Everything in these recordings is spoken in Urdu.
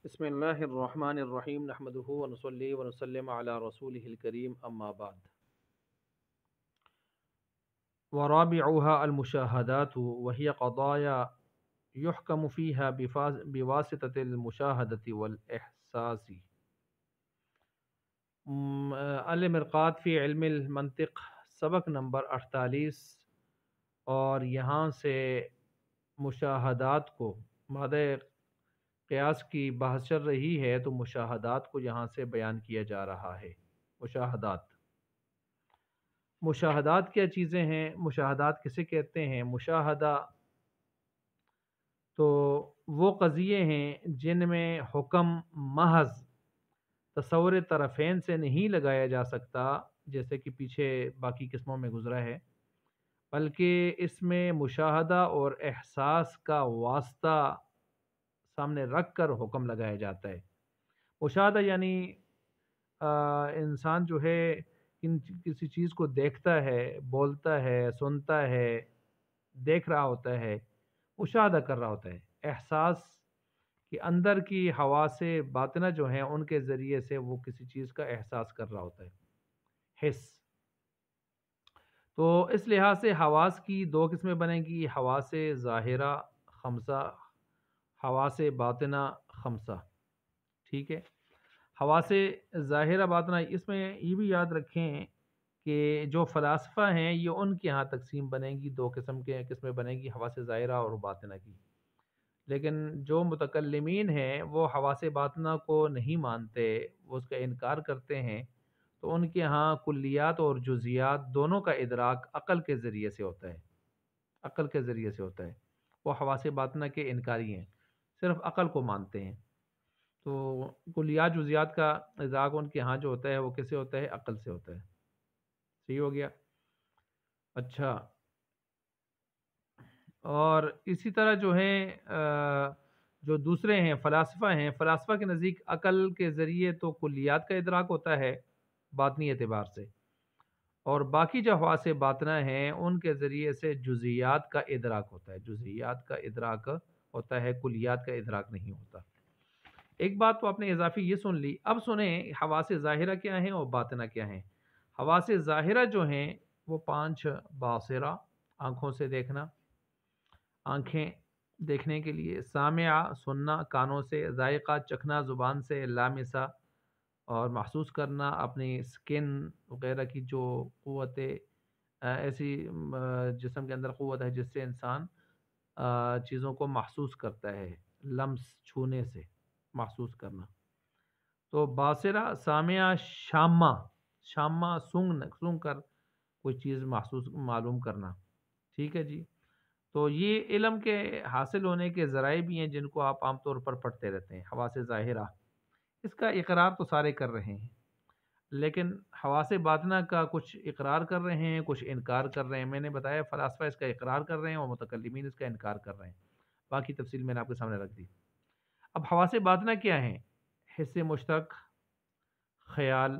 بسم اللہ الرحمن الرحیم نحمدہ ونصلی ونسلم علی رسولہ الکریم اما بعد ورابعها المشاہدات وهي قضايا يحكم فيها بواسطة المشاہدة والإحساس المرقات فی علم المنطق سبق نمبر 48 اور یہاں سے مشاہدات کو مادہ قیاس کی بحث چل رہی ہے تو مشاہدات کو یہاں سے بیان کیا جا رہا ہے۔ مشاہدات کیا چیزیں ہیں؟ مشاہدات کسے کہتے ہیں؟ مشاہدہ تو وہ قضیے ہیں جن میں حکم محض تصور طرفین سے نہیں لگایا جا سکتا، جیسے کہ پیچھے باقی قسموں میں گزرا ہے، بلکہ اس میں مشاہدہ اور احساس کا واسطہ سامنے رکھ کر حکم لگایا جاتا ہے۔ مشاہدہ یعنی انسان جو ہے کسی چیز کو دیکھتا ہے، بولتا ہے، سنتا ہے، دیکھ رہا ہوتا ہے، مشاہدہ کر رہا ہوتا ہے۔ احساس کہ اندر کی حواس باطنہ جو ہیں ان کے ذریعے سے وہ کسی چیز کا احساس کر رہا ہوتا ہے، حس۔ تو اس لحاظ سے حواس کی دو قسمیں بنیں گی، حواس ظاہرہ خمسہ، حواس باطنہ خمسہ، ٹھیک ہے۔ حواس ظاہرہ باطنہ، اس میں یہ بھی یاد رکھیں کہ جو فلاسفہ ہیں یہ ان کے ہاں تقسیم بنے گی، دو قسمیں بنے گی، حواس ظاہرہ اور باطنہ کی۔ لیکن جو متکلمین ہیں وہ حواس باطنہ کو نہیں مانتے، وہ اس کا انکار کرتے ہیں، تو ان کے ہاں کلیات اور جزیات دونوں کا ادراک عقل کے ذریعے سے ہوتا ہے، عقل کے ذریعے سے ہوتا ہے۔ وہ حواس باطنہ کے انکاری ہیں، صرف عقل کو مانتے ہیں۔ تو کلیات جزیات کا ادراک ان کے ہاں جو ہوتا ہے وہ کیسے ہوتا ہے؟ عقل سے ہوتا ہے۔ صحیح ہو گیا؟ اچھا، اور اسی طرح جو ہے جو دوسرے ہیں فلاسفہ کے نزدیک عقل کے ذریعے تو کلیات کا ادراک ہوتا ہے باطنی اعتبار سے، اور باقی جو حواس باطنہ ہیں ان کے ذریعے سے جزیات کا ادراک ہوتا ہے، جزیات کا ادراک ہوتا ہے، کلیات کا ادراک نہیں ہوتا۔ ایک بات تو آپ نے اضافی یہ سن لی، اب سنیں حواس ظاہرہ کیا ہیں اور باطنہ کیا ہیں۔ حواس ظاہرہ جو ہیں وہ 5 باصرہ، آنکھوں سے دیکھنا، آنکھیں دیکھنے کے لیے، سامعہ سننا کانوں سے، ذائقہ چکھنا زبان سے، لامسہ اور محسوس کرنا اپنی سکن وغیرہ کی جو قوت ایسی جسم کے اندر قوت ہے جس سے انسان چیزوں کو محسوس کرتا ہے، لمس چھونے سے محسوس کرنا۔ تو باصرہ، سامعہ، شامہ سونگ کر کوئی چیز محسوس معلوم کرنا، ٹھیک ہے جی۔ تو یہ علم کے حاصل ہونے کے ذرائع بھی ہیں جن کو آپ عام طور پر پڑھتے رہتے ہیں، حواس ظاہرہ۔ اس کا اقرار تو سارے کر رہے ہیں، لیکن حواس باطنہ کا کچھ اقرار کر رہے ہیں، کچھ انکار کر رہے ہیں۔ میں نے بتایا فلاسفہ اس کا اقرار کر رہے ہیں اور متکلمین اس کا انکار کر رہے ہیں، باقی تفصیل میں نے آپ کے سامنے رکھ دی۔ اب حواس باطنہ کیا ہیں؟ حس مشترک، خیال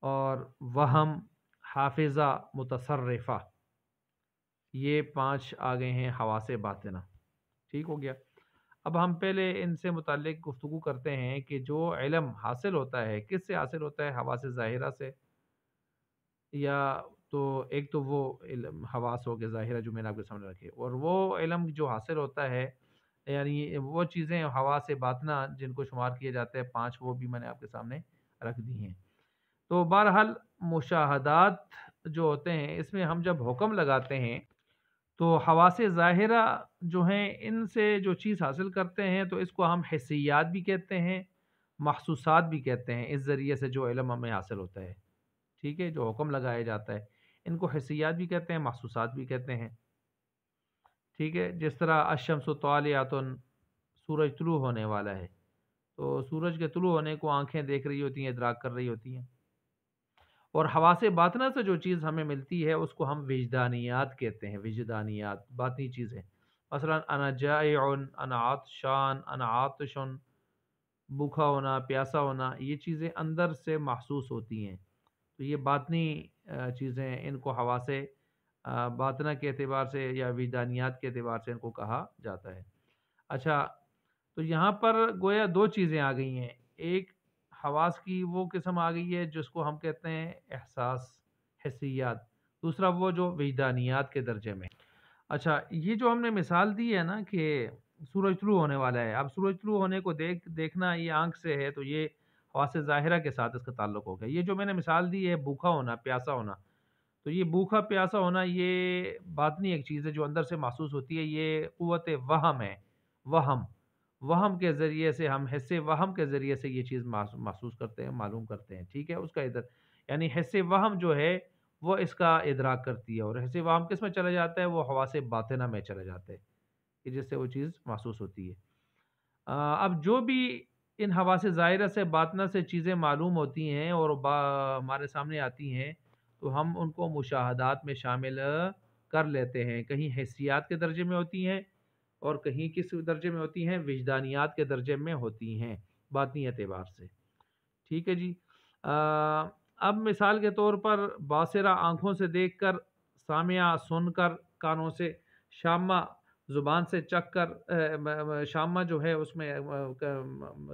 اور وہم، حافظہ متصرفہ، یہ 5 آ گئے ہیں حواس باطنہ، ٹھیک ہو گیا۔ اب ہم پہلے ان سے متعلق گفتگو کرتے ہیں کہ جو علم حاصل ہوتا ہے کس سے حاصل ہوتا ہے؟ حواس ظاہرہ سے، یا تو ایک تو وہ علم حواس ہو گیا ظاہرہ جو میں نے آپ کے سامنے رکھے، اور وہ علم جو حاصل ہوتا ہے یعنی وہ چیزیں حواس باطنہ جن کو شمار کیا جاتا ہے 5، وہ بھی میں نے آپ کے سامنے رکھ دی ہیں۔ تو بہرحال مشاہدات جو ہوتے ہیں اس میں ہم جب حکم لگاتے ہیں تو حواس ظاہرہ جو ہیں ان سے جو چیز حاصل کرتے ہیں تو اس کو ہم حسیات بھی کہتے ہیں، محسوسات بھی کہتے ہیں۔ اس ذریعے سے جو علم ہمیں حاصل ہوتا ہے، ٹھیک ہے، جو حکم لگایا جاتا ہے، ان کو حسیات بھی کہتے ہیں، محسوسات بھی کہتے ہیں، ٹھیک ہے۔ جس طرح الشمس طالعۃ، سورج طلوع ہونے والا ہے، تو سورج کے طلوع ہونے کو آنکھیں دیکھ رہی ہوتی ہیں، ادراک کر رہی ہوتی ہیں۔ اور حواس باطنہ سے جو چیز ہمیں ملتی ہے اس کو ہم وجدانیات کہتے ہیں، وجدانیات باطنی چیزیں، مثلا انا جائع، انا عطشان، انا عاطش، بھوکا ہونا، پیاسا ہونا، یہ چیزیں اندر سے محسوس ہوتی ہیں، تو یہ باطنی چیزیں، ان کو حواس باطنہ کے اعتبار سے یا وجدانیات کے اعتبار سے ان کو کہا جاتا ہے۔ اچھا، تو یہاں پر گویا دو چیزیں آ گئی ہیں، ایک حواس کی وہ قسم آ گئی ہے جس کو ہم کہتے ہیں احساس، حسیات، دوسرا وہ جو وجدانیات کے درجے میں۔ اچھا، یہ جو ہم نے مثال دی ہے نا کہ سورج طلوع ہونے والا ہے، اب سورج طلوع ہونے کو دیکھنا یہ آنکھ سے ہے، تو یہ حواس ظاہرہ کے ساتھ اس کا تعلق ہو گیا۔ یہ جو میں نے مثال دی ہے بھوکا ہونا، پیاسا ہونا، تو یہ بھوکا پیاسا ہونا یہ باطنی ایک چیز ہے جو اندر سے محسوس ہوتی ہے، یہ قوت وہم ہے، وہم، وہم کے ذریعے سے ہم حص وہم کے ذریعے سے یہ چیز محسوس کرتے ہیں، معلوم کرتے ہیں، ٹھیک ہے، اس کا ادھر یعنی حص وہم جو ہے وہ اس کا ادراک کرتی ہے، اور حص وہم کس میں چلا جاتا ہے، وہ حواس باطنہ میں چلا جاتا ہے کہ جس سے وہ چیز محسوس ہوتی ہے۔ اب جو بھی ان حواس ظاہرہ سے باطنہ سے چیزیں معلوم ہوتی ہیں اور ہمارے سامنے آتی ہیں، تو ہم ان کو مشاہدات میں شامل کر لیتے ہیں، کہیں حسیات کے درجے میں ہوتی ہیں اور کہیں کس درجے میں ہوتی ہیں، وجدانیات کے درجے میں ہوتی ہیں باطنی اعتبار سے، ٹھیک ہے جی۔ اب مثال کے طور پر باصرہ آنکھوں سے دیکھ کر، سامعہ سن کر کانوں سے، شامہ زبان سے چکھ کر، شامہ جو ہے اس میں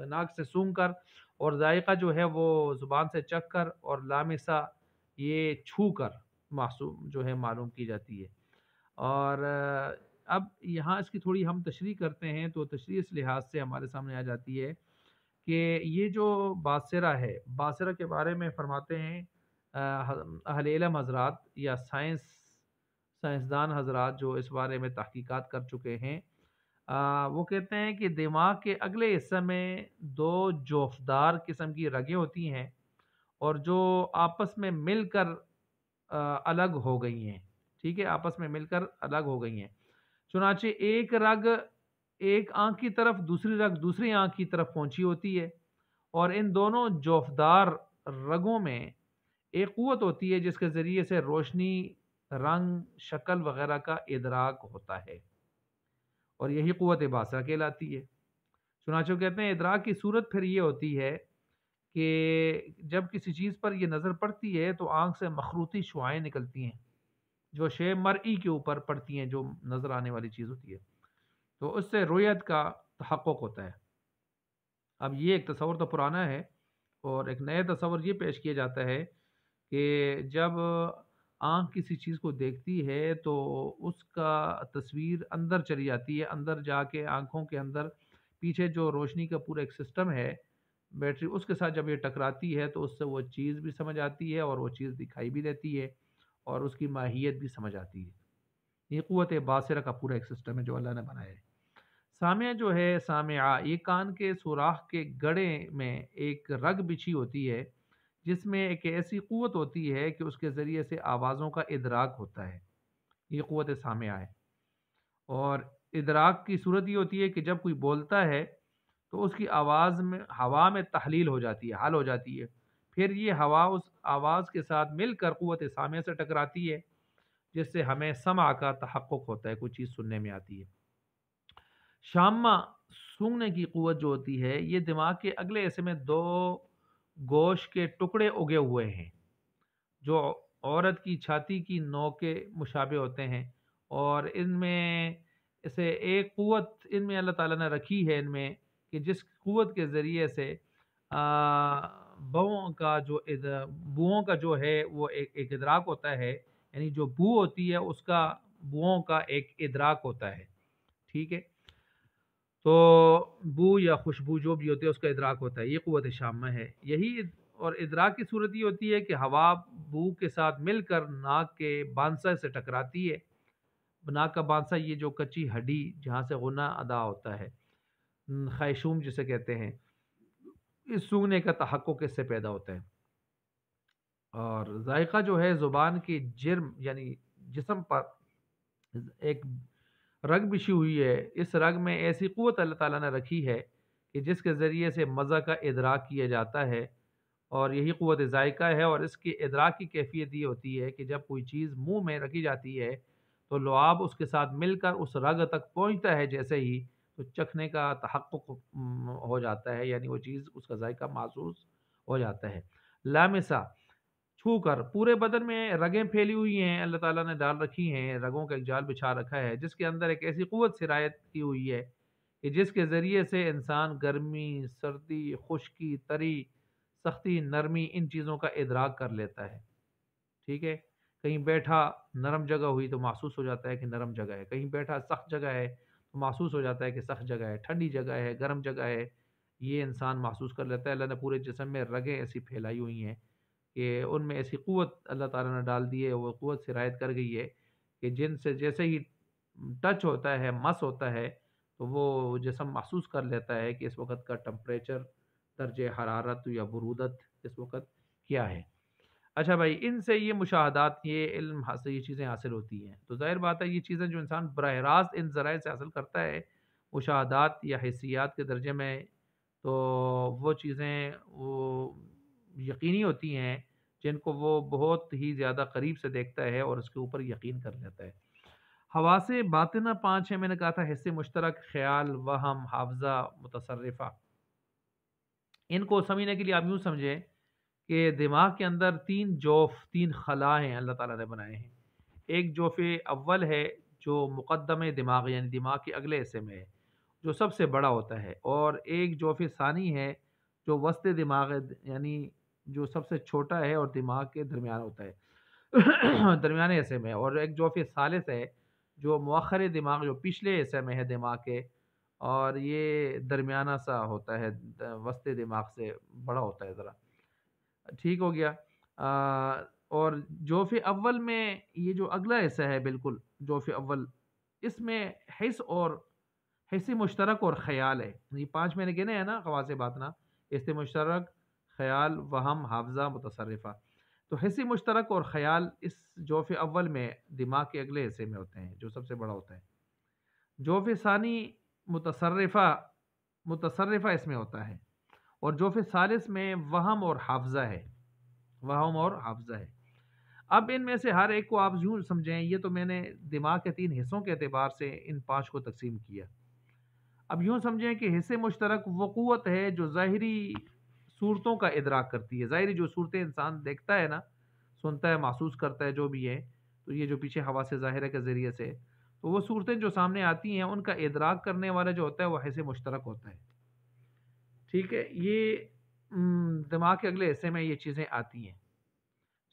ناک سے سونگھ کر، اور ذائقہ جو ہے وہ زبان سے چکھ کر، اور لامسہ یہ چھو کر محسوس جو ہے معلوم کی جاتی ہے۔ اور اب یہاں اس کی تھوڑی ہم تشریح کرتے ہیں، تو تشریح اس لحاظ سے ہمارے سامنے آ جاتی ہے کہ یہ جو باصرہ ہے، باصرہ کے بارے میں فرماتے ہیں اہل علم حضرات یا سائنسدان حضرات جو اس بارے میں تحقیقات کر چکے ہیں، وہ کہتے ہیں کہ دماغ کے اگلے حصے میں دو جوفدار قسم کی رگیں ہوتی ہیں، اور جو آپس میں مل کر الگ ہو گئی ہیں، ٹھیک ہے، آپس میں مل کر الگ ہو گئی ہیں، چنانچہ ایک رگ ایک آنکھ کی طرف، دوسری رگ دوسری آنکھ کی طرف پہنچی ہوتی ہے، اور ان دونوں جوفدار رگوں میں ایک قوت ہوتی ہے جس کے ذریعے سے روشنی، رنگ، شکل وغیرہ کا ادراک ہوتا ہے، اور یہی قوت باصرہ کہلاتی ہے۔ چنانچہ کہتے ہیں ادراک کی صورت پھر یہ ہوتی ہے کہ جب کسی چیز پر یہ نظر پڑتی ہے تو آنکھ سے مخروطی شعاعیں نکلتی ہیں جو شے مرئی کے اوپر پڑتی ہیں، جو نظر آنے والی چیز ہوتی ہے، تو اس سے رؤیت کا تحقق ہوتا ہے۔ اب یہ ایک تصور تو پرانا ہے، اور ایک نئے تصور یہ پیش کیا جاتا ہے کہ جب آنکھ کسی چیز کو دیکھتی ہے تو اس کا تصویر اندر چلی جاتی ہے، اندر جا کے آنکھوں کے اندر پیچھے جو روشنی کا پورا ایک سسٹم ہے، بیٹری، اس کے ساتھ جب یہ ٹکراتی ہے تو اس سے وہ چیز بھی سمجھ آتی ہے اور وہ چیز دکھائی بھی دیتی ہے اور اس کی ماہیت بھی سمجھ آتی ہے۔ یہ قوت باصرہ کا پورا ایک سسٹم ہے جو اللہ نے بنایا ہے۔ سامعہ جو ہے، سامعہ، یہ کان کے سوراخ کے گڑے میں ایک رگ بچھی ہوتی ہے جس میں ایک ایسی قوت ہوتی ہے کہ اس کے ذریعے سے آوازوں کا ادراک ہوتا ہے، یہ قوت سامعہ ہے۔ اور ادراک کی صورت یہ ہوتی ہے کہ جب کوئی بولتا ہے تو اس کی آواز میں ہوا میں تحلیل ہو جاتی ہے، حل ہو جاتی ہے، پھر یہ ہوا اس آواز کے ساتھ مل کر قوت سامعہ سے ٹکراتی ہے جس سے ہمیں سمع کا تحقق ہوتا ہے، کوئی چیز سننے میں آتی ہے۔ شامہ، سونگھنے کی قوت جو ہوتی ہے، یہ دماغ کے اگلے حصے میں دو گوشت کے ٹکڑے اگے ہوئے ہیں جو عورت کی چھاتی کی نوک کے مشابہ ہوتے ہیں، اور ان میں اسے ایک قوت ان میں اللہ تعالیٰ نے رکھی ہے ان میں کہ جس قوت کے ذریعے سے بوؤں کا جو ہے وہ ایک ادراک ہوتا ہے، یعنی جو بو ہوتی ہے اس کا، بوؤں کا ایک ادراک ہوتا ہے، ٹھیک ہے، تو بو یا خوشبو جو بھی ہوتی ہے اس کا ادراک ہوتا ہے، یہ قوت شامہ ہے۔ یہی اور ادراک کی صورت یہ ہوتی ہے کہ ہوا بو کے ساتھ مل کر ناک کے بانسا سے ٹکراتی ہے، ناک کا بانسا یہ جو کچی ہڈی جہاں سے غنہ ادا ہوتا ہے، خیشوم جسے کہتے ہیں، اس سونگنے کا تحقق اس سے پیدا ہوتا ہے۔ اور ذائقہ جو ہے زبان کے جرم یعنی جسم پر ایک رگ بچھی ہوئی ہے، اس رگ میں ایسی قوت اللہ تعالیٰ نے رکھی ہے کہ جس کے ذریعے سے مزہ کا ادراک کیا جاتا ہے، اور یہی قوت ذائقہ ہے، اور اس کی ادراک کی کیفیت یہ ہوتی ہے کہ جب کوئی چیز منہ میں رکھی جاتی ہے تو لعاب اس کے ساتھ مل کر اس رگ تک پہنچتا ہے، جیسے ہی تو چکھنے کا تحقق ہو جاتا ہے، یعنی وہ چیز اس کا ذائقہ محسوس ہو جاتا ہے۔ لامسہ، چھو کر پورے بدن میں رگیں پھیلی ہوئی ہیں، اللہ تعالیٰ نے ڈال رکھی ہیں، رگوں کا ایک جال بچھا رکھا ہے جس کے اندر ایک ایسی قوت سرایت کی ہوئی ہے کہ جس کے ذریعے سے انسان گرمی، سردی، خشکی، تری، سختی، نرمی ان چیزوں کا ادراک کر لیتا ہے۔ ٹھیک ہے، کہیں بیٹھا نرم جگہ ہوئی تو محسوس ہو جاتا ہے کہ نرم جگہ ہے، کہیں بیٹھا سخت جگہ ہے تو محسوس ہو جاتا ہے کہ سخت جگہ ہے، ٹھنڈی جگہ ہے، گرم جگہ ہے، یہ انسان محسوس کر لیتا ہے۔ اللہ نے پورے جسم میں رگیں ایسی پھیلائی ہوئی ہیں کہ ان میں ایسی قوت اللہ تعالیٰ نے ڈال دی ہے، وہ قوت سرایت کر گئی ہے کہ جن سے جیسے ہی ٹچ ہوتا ہے، مس ہوتا ہے، تو وہ جسم محسوس کر لیتا ہے کہ اس وقت کا ٹمپریچر، درجہ حرارت یا برودت اس وقت کیا ہے۔ اچھا بھائی، ان سے یہ مشاہدات، یہ علم حاصل، یہ چیزیں حاصل ہوتی ہیں، تو ظاہر بات ہے یہ چیزیں جو انسان براہ راست ان ذرائع سے حاصل کرتا ہے مشاہدات یا حسیات کے درجے میں، تو وہ چیزیں وہ یقینی ہوتی ہیں جن کو وہ بہت ہی زیادہ قریب سے دیکھتا ہے اور اس کے اوپر یقین کر لیتا ہے۔ حواس باطنہ 5 ہیں، میں نے کہا تھا، حس مشترک، خیال، وہم، حافظہ، متصرفہ۔ ان کو سمجھنے کے لیے آپ یوں سمجھیں کہ دماغ کے اندر 3 خلا ہیں اللہ تعالیٰ نے بنائے ہیں۔ ایک جوف اول ہے جو مقدم دماغ یعنی دماغ کے اگلے حصے میں ہے، جو سب سے بڑا ہوتا ہے، اور ایک جوف ثانی ہے جو وسط دماغ ہے، یعنی جو سب سے چھوٹا ہے اور دماغ کے درمیان ہوتا ہے درمیانے حصے میں، اور ایک جوف ثالث ہے جو مؤخر دماغ، جو پچھلے حصے میں ہے دماغ کے، اور یہ درمیانہ سا ہوتا ہے، وسط دماغ سے بڑا ہوتا ہے ذرا۔ ٹھیک ہو گیا۔ اور جوف اول میں یہ جو اگلا حصہ ہے، بالکل جوف اول، اس میں حس اور حس مشترک اور خیال ہے۔ یہ 5 میں نے گنے ہیں نا، خواص باطنہ، حس مشترک، خیال، وہم، حافظہ، متصرفہ۔ تو حس مشترک اور خیال اس جوف اول میں دماغ کے اگلے حصے میں ہوتے ہیں، جو سب سے بڑا ہوتا ہے۔ جوف ثانی متصرفہ اس میں ہوتا ہے، اور جوف ثالث میں وہم اور حافظہ ہے، وہم اور حافظہ ہے۔ اب ان میں سے ہر ایک کو آپ یوں سمجھیں، یہ تو میں نے دماغ کے 3 حصوں کے اعتبار سے ان 5 کو تقسیم کیا۔ اب یوں سمجھیں کہ حصے مشترک وہ قوت ہے جو ظاہری صورتوں کا ادراک کرتی ہے، ظاہری جو صورتیں انسان دیکھتا ہے نا، سنتا ہے، محسوس کرتا ہے، جو بھی ہے، تو یہ جو پیچھے حواس ظاہرہ کے ذریعے سے، تو وہ صورتیں جو سامنے آتی ہیں ان کا ادراک کرنے والا جو ہوتا ہے وہ حصے مشترک ہوتا ہے۔ ٹھیک ہے، یہ دماغ کے اگلے حصے میں یہ چیزیں آتی ہیں،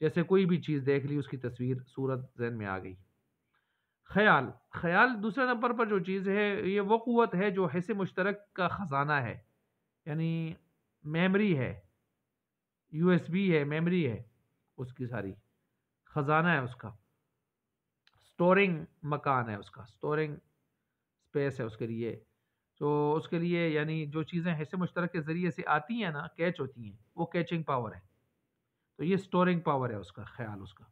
جیسے کوئی بھی چیز دیکھ لی، اس کی تصویر، صورت ذہن میں آ گئی۔ خیال دوسرے نمبر پر جو چیز ہے، یہ وہ قوت ہے جو حصے مشترک کا خزانہ ہے، یعنی میموری ہے، یو ایس بی ہے، میموری ہے اس کی، ساری خزانہ ہے اس کا، سٹورنگ مکان ہے اس کا، سٹورنگ سپیس ہے اس کے لیے۔ تو اس کے لیے یعنی جو چیزیں حصے مشترک کے ذریعے سے آتی ہیں نا، کیچ ہوتی ہیں، وہ کیچنگ پاور ہے، تو یہ سٹورنگ پاور ہے اس کا، خیال اس کا،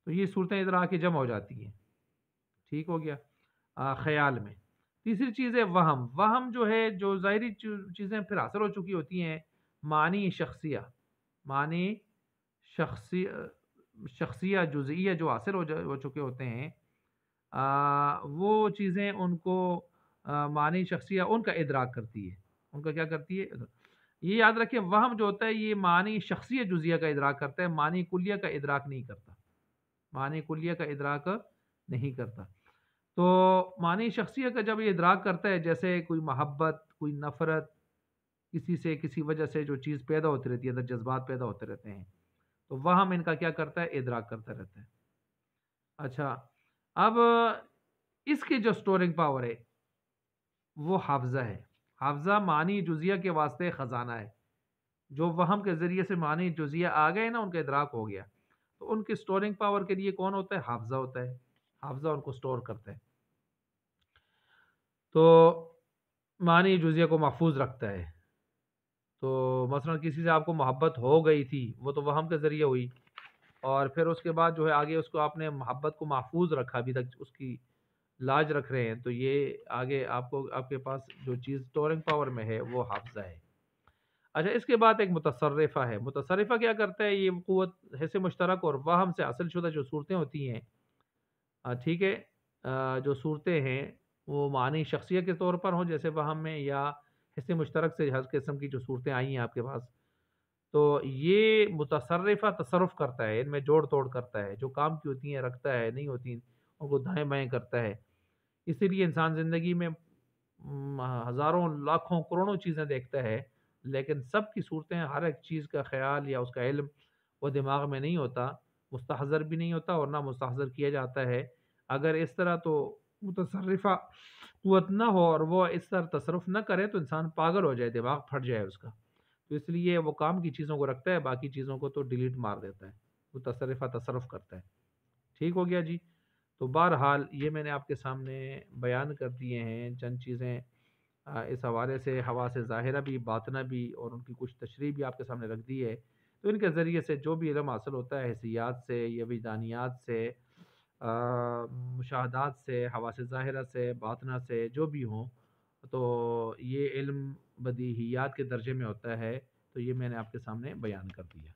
تو یہ صورتیں ادھر آ کے جمع ہو جاتی ہیں۔ ٹھیک ہو گیا۔ خیال میں تیسری چیز ہے وہم۔ وہم جو ہے، جو ظاہری چیزیں پھر حاصل ہو چکی ہوتی ہیں، معنی شخصیہ، معنی شخصیہ جزئیہ جو حاصل ہو چکے ہوتے ہیں، وہ چیزیں ان کو معنی شخصیہ ان کا ادراک کرتی ہے، ان کا کیا کرتی ہے؟ یہ یاد رکھیں، وہم جو ہوتا ہے یہ معنی شخصیہ جزئیہ کا ادراک کرتا ہے، معنی کلیہ کا ادراک نہیں کرتا، معنی کلیہ کا ادراک نہیں کرتا۔ تو معنی شخصیہ کا جب یہ ادراک کرتا ہے، جیسے کوئی محبت، کوئی نفرت، کسی سے کسی وجہ سے جو چیز پیدا ہوتی رہتی ہے، اندر جذبات پیدا ہوتے رہتے ہیں، تو وہم ان کا کیا کرتا ہے؟ ادراک کرتا رہتا ہے۔ اچھا، اب اس کی جو سٹورنگ پاور ہے وہ حافظہ ہے۔ حافظہ معنی جزیہ کے واسطے خزانہ ہے، جو وہم کے ذریعے سے معنی جزیہ آ گئے نا، ان کا ادراک ہو گیا، تو ان کی سٹورنگ پاور کے لیے کون ہوتا ہے؟ حافظہ ہوتا ہے، حافظہ ان کو سٹور کرتا ہے، تو معنی جزیہ کو محفوظ رکھتا ہے۔ تو مثلا کسی سے آپ کو محبت ہو گئی تھی، وہ تو وہم کے ذریعے ہوئی، اور پھر اس کے بعد جو ہے آگے اس کو آپ نے محبت کو محفوظ رکھا، ابھی تک اس کی لاج رکھ رہے ہیں، تو یہ آگے آپ کو، آپ کے پاس جو چیز سٹورنگ پاور میں ہے وہ حافظہ ہے۔ اچھا، اس کے بعد ایک متصرفہ ہے۔ متصرفہ کیا کرتا ہے؟ یہ قوت حصے مشترک اور وہم سے حاصل شدہ جو صورتیں ہوتی ہیں، ٹھیک ہے، جو صورتیں ہیں وہ معنی شخصیہ کے طور پر ہوں جیسے وہم میں، یا حصے مشترک سے ہر قسم کی جو صورتیں آئی ہیں آپ کے پاس، تو یہ متصرفہ تصرف کرتا ہے، ان میں جوڑ توڑ کرتا ہے، جو کام کی ہوتی ہیں رکھتا ہے، نہیں ہوتی ان کو دائیں بائیں کرتا ہے۔ اسی لیے انسان زندگی میں ہزاروں لاکھوں کروڑوں چیزیں دیکھتا ہے، لیکن سب کی صورتیں، ہر ایک چیز کا خیال یا اس کا علم وہ دماغ میں نہیں ہوتا، مستحضر بھی نہیں ہوتا اور نہ مستحضر کیا جاتا ہے۔ اگر اس طرح تو متصرفہ قوت نہ ہو اور وہ اس طرح تصرف نہ کرے تو انسان پاگل ہو جائے، دماغ پھٹ جائے اس کا۔ تو اس لیے وہ کام کی چیزوں کو رکھتا ہے، باقی چیزوں کو تو ڈیلیٹ مار دیتا ہے، متصرفہ تصرف کرتا ہے۔ ٹھیک ہو گیا جی؟ تو بہرحال یہ میں نے آپ کے سامنے بیان کر دیے ہیں چند چیزیں اس حوالے سے، حواس ظاہرہ بھی، باطنہ بھی، اور ان کی کچھ تشریح بھی آپ کے سامنے رکھ دی ہے۔ تو ان کے ذریعے سے جو بھی علم حاصل ہوتا ہے حسیات سے یا وجدانیات سے، مشاہدات سے، حواس ظاہرہ سے، باطنہ سے، جو بھی ہوں، تو یہ علم بدیہیات کے درجے میں ہوتا ہے۔ تو یہ میں نے آپ کے سامنے بیان کر دیا۔